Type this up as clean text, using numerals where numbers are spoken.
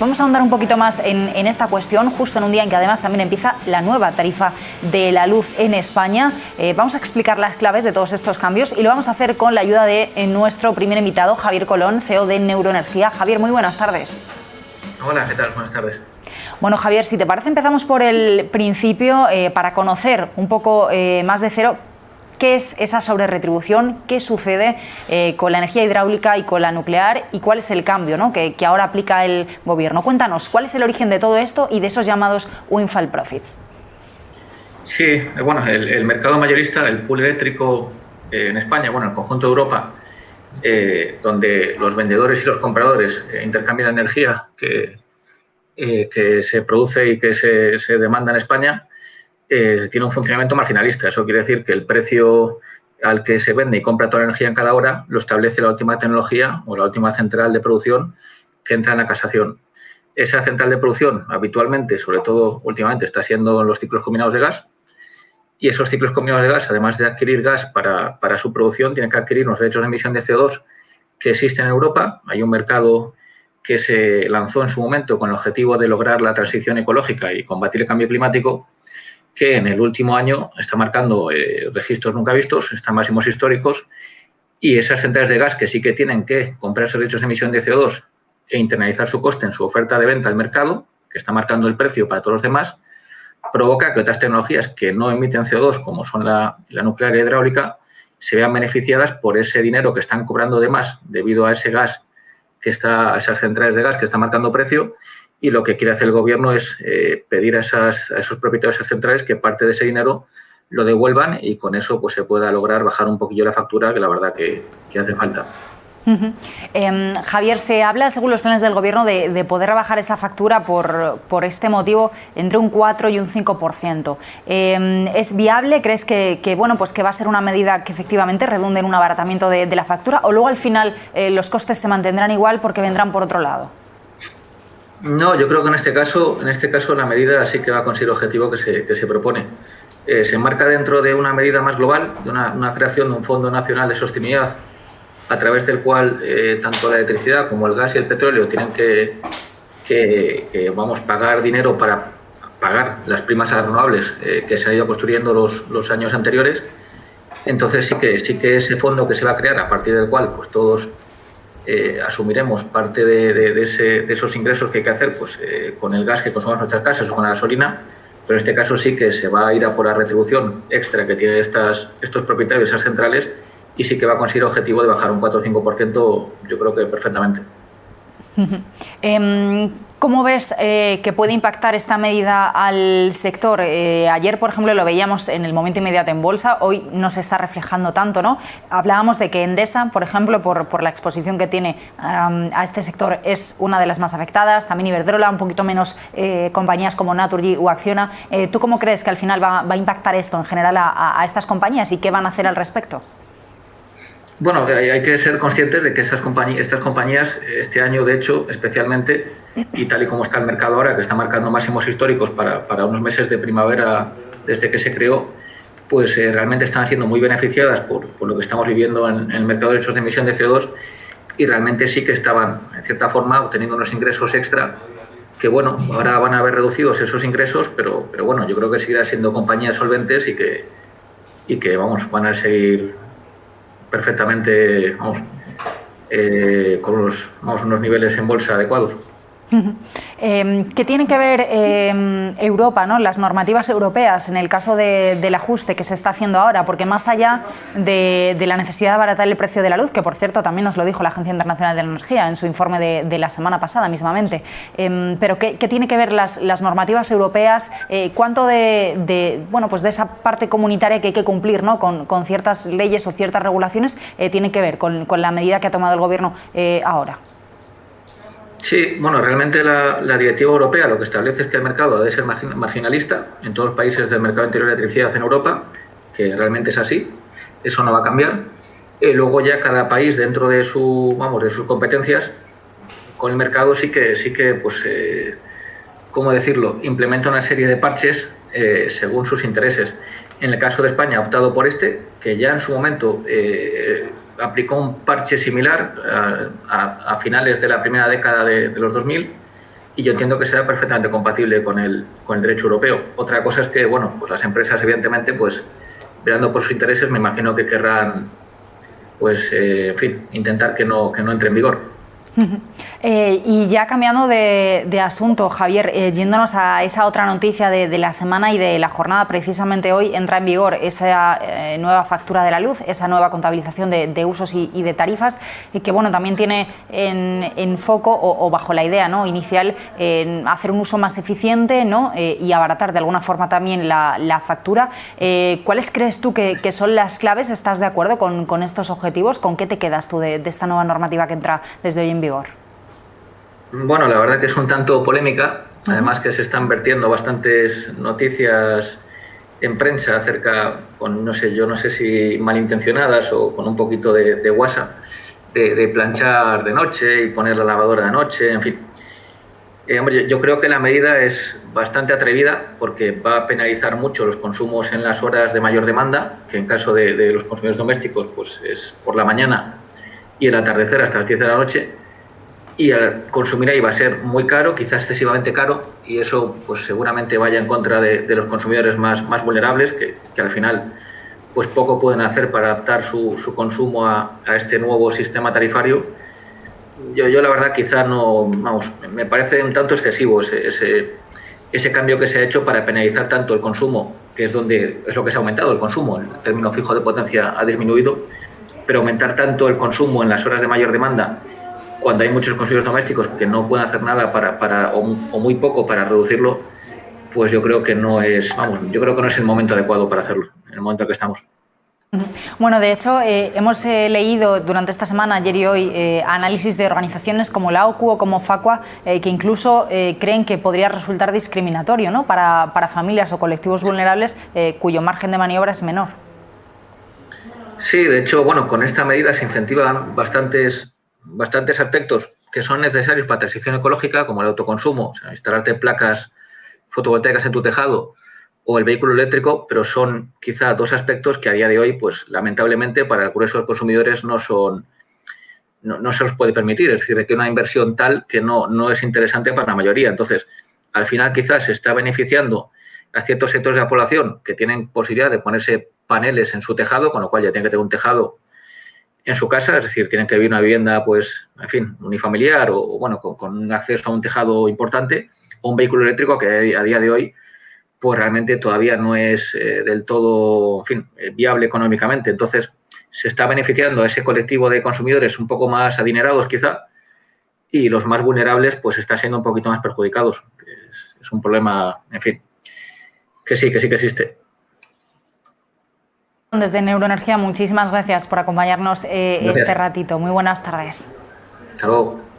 Vamos a ahondar un poquito más en esta cuestión, justo en un día en que además también empieza la nueva tarifa de la luz en España. Vamos a explicar las claves de todos estos cambios y lo vamos a hacer con la ayuda de nuestro primer invitado, Javier Colón, CEO de Neuroenergía. Javier, muy buenas tardes. Hola, ¿qué tal? Buenas tardes. Bueno, Javier, si te parece, empezamos por el principio para conocer un poco más de cero qué es esa sobreretribución, qué sucede con la energía hidráulica y con la nuclear y cuál es el cambio, ¿no?, que ahora aplica el Gobierno. Cuéntanos, ¿cuál es el origen de todo esto y de esos llamados windfall profits? Sí, bueno, el mercado mayorista, el pool eléctrico en España, bueno, en el conjunto de Europa, donde los vendedores y los compradores intercambian energía que se produce y que se demanda en España, tiene un funcionamiento marginalista. Eso quiere decir que el precio al que se vende y compra toda la energía en cada hora lo establece la última tecnología o la última central de producción que entra en la casación. Esa central de producción habitualmente, sobre todo últimamente, está siendo los ciclos combinados de gas, y esos ciclos combinados de gas, además de adquirir gas para su producción, tienen que adquirir unos derechos de emisión de CO2 que existen en Europa. Hay un mercado que se lanzó en su momento con el objetivo de lograr la transición ecológica y combatir el cambio climático, que en el último año está marcando registros nunca vistos, están máximos históricos, y esas centrales de gas que sí que tienen que comprar esos derechos de emisión de CO2 e internalizar su coste en su oferta de venta al mercado, que está marcando el precio para todos los demás, provoca que otras tecnologías que no emiten CO2, como son la nuclear y hidráulica, se vean beneficiadas por ese dinero que están cobrando de más debido a ese gas a esas centrales de gas que están marcando precio, y lo que quiere hacer el Gobierno es pedir a esos propietarios de esas centrales que parte de ese dinero lo devuelvan y con eso pues se pueda lograr bajar un poquillo la factura, que la verdad que hace falta. Javier, se habla, según los planes del Gobierno, de poder rebajar esa factura por este motivo entre un 4 y un 5%. ¿Es viable? ¿Crees que va a ser una medida que efectivamente redunde en un abaratamiento de la factura, o luego al final los costes se mantendrán igual porque vendrán por otro lado? No, yo creo que en este caso la medida sí que va a conseguir el objetivo que se propone. Se enmarca dentro de una medida más global, de una creación de un Fondo Nacional de Sostenibilidad, a través del cual tanto la electricidad como el gas y el petróleo tienen que pagar dinero para pagar las primas a renovables que se han ido construyendo los años anteriores. Entonces sí que ese fondo que se va a crear, a partir del cual pues todos asumiremos parte de esos ingresos que hay que hacer pues con el gas que consumimos en nuestras casas o con la gasolina, pero en este caso sí que se va a ir a por la retribución extra que tienen estos propietarios de esas centrales, y sí que va a conseguir el objetivo de bajar un 4 o 5%, yo creo que perfectamente. ¿Cómo ves que puede impactar esta medida al sector? Ayer, por ejemplo, lo veíamos en el momento inmediato en bolsa, hoy no se está reflejando tanto, ¿no? Hablábamos de que Endesa, por ejemplo, por la exposición que tiene a este sector, es una de las más afectadas, también Iberdrola, un poquito menos compañías como Naturgy o Acciona. ¿Tú cómo crees que al final va a impactar esto en general a estas compañías y qué van a hacer al respecto? Bueno, hay que ser conscientes de que estas compañías, este año, de hecho, especialmente, y tal y como está el mercado ahora, que está marcando máximos históricos para unos meses de primavera desde que se creó, pues realmente están siendo muy beneficiadas por lo que estamos viviendo en el mercado de derechos de emisión de CO2, y realmente sí que estaban, en cierta forma, obteniendo unos ingresos extra que, bueno, ahora van a ver reducidos esos ingresos, pero bueno, yo creo que seguirán siendo compañías solventes y que van a seguir perfectamente con unos niveles en bolsa adecuados. ¿Qué tiene que ver Europa, ¿no?, las normativas europeas en el caso del ajuste que se está haciendo ahora? Porque más allá de la necesidad de abaratar el precio de la luz, que por cierto también nos lo dijo la Agencia Internacional de la Energía en su informe de la semana pasada mismamente, pero ¿qué tiene que ver las normativas europeas? ¿Cuánto de esa parte comunitaria que hay que cumplir, ¿no?, con ciertas leyes o ciertas regulaciones tiene que ver con la medida que ha tomado el Gobierno ahora? Sí, bueno, realmente la directiva europea lo que establece es que el mercado ha de ser marginalista en todos los países del mercado interior de electricidad en Europa, que realmente es así, eso no va a cambiar. Luego ya cada país dentro de sus competencias con el mercado sí que pues, ¿cómo decirlo?, implementa una serie de parches según sus intereses. En el caso de España ha optado por que ya en su momento aplicó un parche similar a finales de la primera década de los 2000, y yo entiendo que sea perfectamente compatible con el derecho europeo. Otra cosa es que, bueno, pues las empresas evidentemente, pues velando por sus intereses, me imagino que querrán, pues, en fin, intentar que no entre en vigor. Y ya cambiando de asunto, Javier, yéndonos a esa otra noticia de la semana y de la jornada, precisamente hoy entra en vigor esa nueva factura de la luz, esa nueva contabilización de usos y de tarifas, y que bueno, también tiene en foco o bajo la idea, ¿no?, inicial, hacer un uso más eficiente, ¿no?, y abaratar de alguna forma también la factura. ¿Cuáles crees tú que son las claves? ¿Estás de acuerdo con estos objetivos? ¿Con qué te quedas tú de esta nueva normativa que entra desde hoy en vigor? Bueno, la verdad que es un tanto polémica, además que se están vertiendo bastantes noticias en prensa acerca, con, no sé, yo no sé si malintencionadas o con un poquito de guasa, de planchar de noche y poner la lavadora de noche, en fin. Hombre, yo creo que la medida es bastante atrevida porque va a penalizar mucho los consumos en las horas de mayor demanda, que en caso de los consumidores domésticos pues es por la mañana y el atardecer hasta las 10 de la noche. Y al consumir ahí va a ser muy caro, quizás excesivamente caro, y eso pues seguramente vaya en contra de los consumidores más vulnerables, que al final pues poco pueden hacer para adaptar su consumo a este nuevo sistema tarifario. Yo la verdad quizá no, vamos, me parece un tanto excesivo ese cambio que se ha hecho para penalizar tanto el consumo, que es donde es lo que se ha aumentado, el consumo, el término fijo de potencia ha disminuido, pero aumentar tanto el consumo en las horas de mayor demanda cuando hay muchos consumidores domésticos que no pueden hacer nada o muy poco para reducirlo, pues yo creo que no es, vamos, yo creo que no es el momento adecuado para hacerlo, en el momento en que estamos. Bueno, de hecho, hemos leído durante esta semana, ayer y hoy, análisis de organizaciones como la OCU o como Facua, que incluso creen que podría resultar discriminatorio, ¿no?, para familias o colectivos vulnerables cuyo margen de maniobra es menor. Sí, de hecho, bueno, con esta medida se incentivan bastantes aspectos que son necesarios para la transición ecológica, como el autoconsumo, o sea, instalarte placas fotovoltaicas en tu tejado o el vehículo eléctrico, pero son quizá dos aspectos que a día de hoy, pues lamentablemente para el grueso de los consumidores no se los puede permitir, es decir, requiere una inversión tal que no es interesante para la mayoría. Entonces, al final quizás se está beneficiando a ciertos sectores de la población que tienen posibilidad de ponerse paneles en su tejado, con lo cual ya tienen que tener un tejado en su casa, es decir, tienen que vivir una vivienda, pues, en fin, unifamiliar o bueno, con un acceso a un tejado importante, o un vehículo eléctrico que a día de hoy, pues realmente todavía no es del todo, en fin, viable económicamente. Entonces, se está beneficiando a ese colectivo de consumidores un poco más adinerados, quizá, y los más vulnerables, pues, están siendo un poquito más perjudicados. Es un problema, en fin, que sí que existe. Desde Neuroenergía, muchísimas gracias por acompañarnos Gracias. este ratito. Muy buenas tardes. Hasta luego.